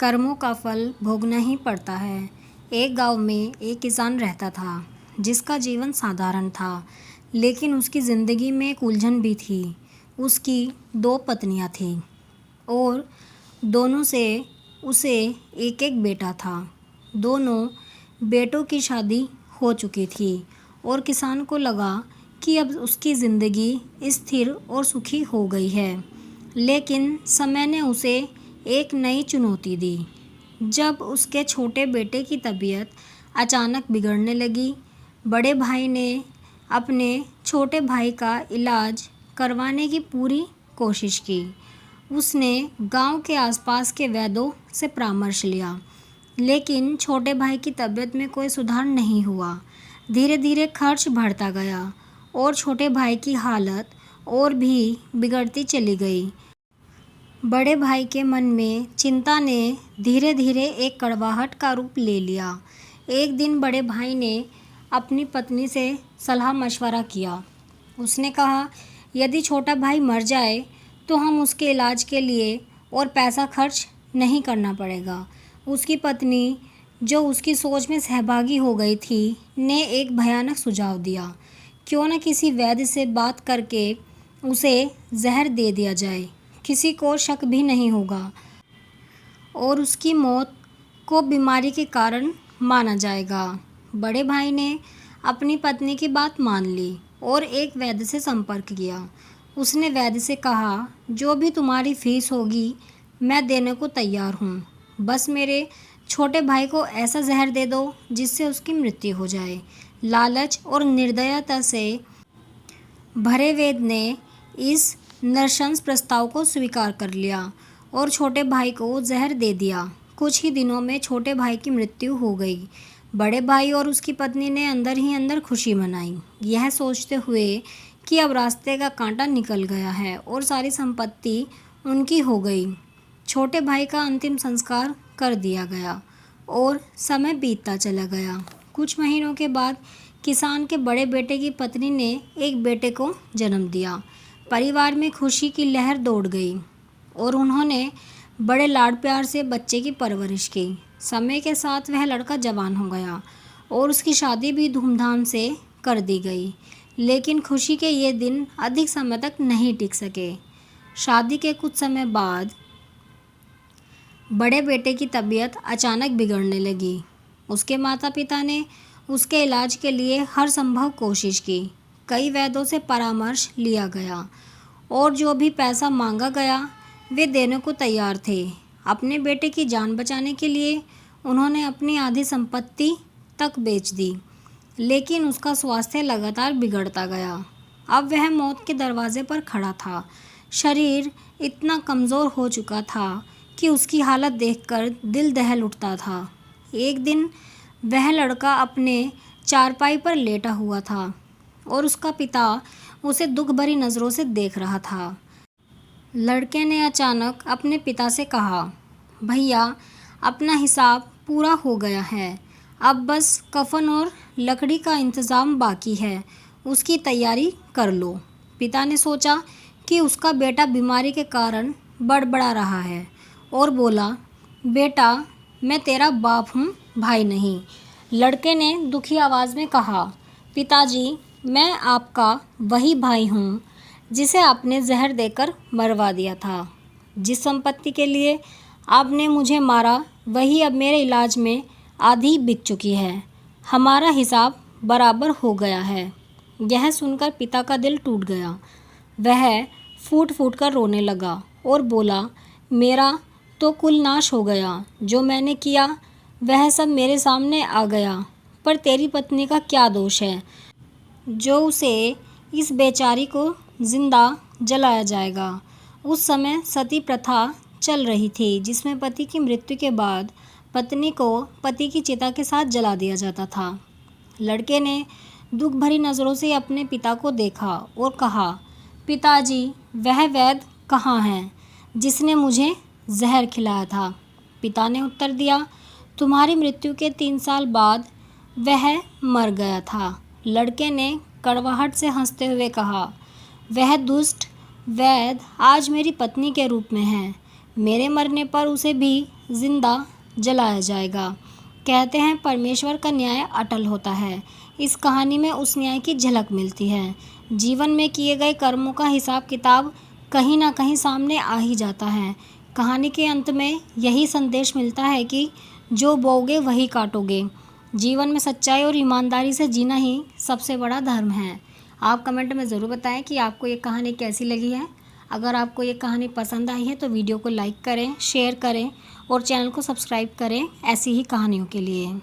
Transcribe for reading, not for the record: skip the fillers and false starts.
कर्मों का फल भोगना ही पड़ता है। एक गांव में एक किसान रहता था जिसका जीवन साधारण था, लेकिन उसकी ज़िंदगी में एक उलझन भी थी। उसकी 2 पत्नियां थीं और दोनों से उसे एक एक बेटा था। दोनों बेटों की शादी हो चुकी थी और किसान को लगा कि अब उसकी ज़िंदगी स्थिर और सुखी हो गई है। लेकिन समय ने उसे एक नई चुनौती दी। जब उसके छोटे बेटे की तबीयत अचानक बिगड़ने लगी, बड़े भाई ने अपने छोटे भाई का इलाज करवाने की पूरी कोशिश की। उसने गांव के आसपास के वैद्यों से परामर्श लिया, लेकिन छोटे भाई की तबीयत में कोई सुधार नहीं हुआ। धीरे धीरे खर्च बढ़ता गया और छोटे भाई की हालत और भी बिगड़ती चली गई। बड़े भाई के मन में चिंता ने धीरे धीरे एक कड़वाहट का रूप ले लिया। एक दिन बड़े भाई ने अपनी पत्नी से सलाह मशवरा किया। उसने कहा, यदि छोटा भाई मर जाए तो हम उसके इलाज के लिए और पैसा खर्च नहीं करना पड़ेगा। उसकी पत्नी, जो उसकी सोच में सहभागी हो गई थी, ने एक भयानक सुझाव दिया। क्यों न किसी वैद्य से बात करके उसे जहर दे दिया जाए। किसी को शक भी नहीं होगा और उसकी मौत को बीमारी के कारण माना जाएगा। बड़े भाई ने अपनी पत्नी की बात मान ली और एक वैद्य से संपर्क किया। उसने वैद्य से कहा, जो भी तुम्हारी फीस होगी मैं देने को तैयार हूँ। बस मेरे छोटे भाई को ऐसा जहर दे दो जिससे उसकी मृत्यु हो जाए। लालच और निर्दयता से भरे वैद्य ने इस नृशंस प्रस्ताव को स्वीकार कर लिया और छोटे भाई को जहर दे दिया। कुछ ही दिनों में छोटे भाई की मृत्यु हो गई। बड़े भाई और उसकी पत्नी ने अंदर ही अंदर खुशी मनाई, यह सोचते हुए कि अब रास्ते का कांटा निकल गया है और सारी संपत्ति उनकी हो गई। छोटे भाई का अंतिम संस्कार कर दिया गया और समय बीतता चला गया। कुछ महीनों के बाद किसान के बड़े बेटे की पत्नी ने एक बेटे को जन्म दिया। परिवार में खुशी की लहर दौड़ गई और उन्होंने बड़े लाड प्यार से बच्चे की परवरिश की। समय के साथ वह लड़का जवान हो गया और उसकी शादी भी धूमधाम से कर दी गई। लेकिन खुशी के ये दिन अधिक समय तक नहीं टिक सके। शादी के कुछ समय बाद बड़े बेटे की तबीयत अचानक बिगड़ने लगी। उसके माता पिता ने उसके इलाज के लिए हर संभव कोशिश की। कई वैद्यों से परामर्श लिया गया और जो भी पैसा मांगा गया वे देने को तैयार थे। अपने बेटे की जान बचाने के लिए उन्होंने अपनी आधी संपत्ति तक बेच दी, लेकिन उसका स्वास्थ्य लगातार बिगड़ता गया। अब वह मौत के दरवाजे पर खड़ा था। शरीर इतना कमज़ोर हो चुका था कि उसकी हालत देखकर दिल दहल उठता था। एक दिन वह लड़का अपने चारपाई पर लेटा हुआ था और उसका पिता उसे दुख भरी नज़रों से देख रहा था। लड़के ने अचानक अपने पिता से कहा, भैया, अपना हिसाब पूरा हो गया है। अब बस कफन और लकड़ी का इंतज़ाम बाकी है, उसकी तैयारी कर लो। पिता ने सोचा कि उसका बेटा बीमारी के कारण बड़बड़ा रहा है और बोला, बेटा, मैं तेरा बाप हूँ, भाई नहीं। लड़के ने दुखी आवाज़ में कहा, पिताजी, मैं आपका वही भाई हूँ जिसे आपने जहर देकर मरवा दिया था। जिस संपत्ति के लिए आपने मुझे मारा वही अब मेरे इलाज में आधी बिक चुकी है। हमारा हिसाब बराबर हो गया है। यह सुनकर पिता का दिल टूट गया। वह फूट फूट कर रोने लगा और बोला, मेरा तो कुल नाश हो गया। जो मैंने किया वह सब मेरे सामने आ गया, पर तेरी पत्नी का क्या दोष है जो उसे इस बेचारी को जिंदा जलाया जाएगा। उस समय सती प्रथा चल रही थी, जिसमें पति की मृत्यु के बाद पत्नी को पति की चिता के साथ जला दिया जाता था। लड़के ने दुख भरी नज़रों से अपने पिता को देखा और कहा, पिताजी, वह वैद्य कहाँ है जिसने मुझे जहर खिलाया था? पिता ने उत्तर दिया, तुम्हारी मृत्यु के 3 साल बाद वह मर गया था। लड़के ने कड़वाहट से हंसते हुए कहा, वह दुष्ट वैद्य आज मेरी पत्नी के रूप में है। मेरे मरने पर उसे भी जिंदा जलाया जाएगा। कहते हैं परमेश्वर का न्याय अटल होता है। इस कहानी में उस न्याय की झलक मिलती है। जीवन में किए गए कर्मों का हिसाब किताब कहीं ना कहीं सामने आ ही जाता है। कहानी के अंत में यही संदेश मिलता है कि जो बोओगे वही काटोगे। जीवन में सच्चाई और ईमानदारी से जीना ही सबसे बड़ा धर्म है। आप कमेंट में ज़रूर बताएं कि आपको ये कहानी कैसी लगी है। अगर आपको ये कहानी पसंद आई है तो वीडियो को लाइक करें, शेयर करें और चैनल को सब्सक्राइब करें ऐसी ही कहानियों के लिए।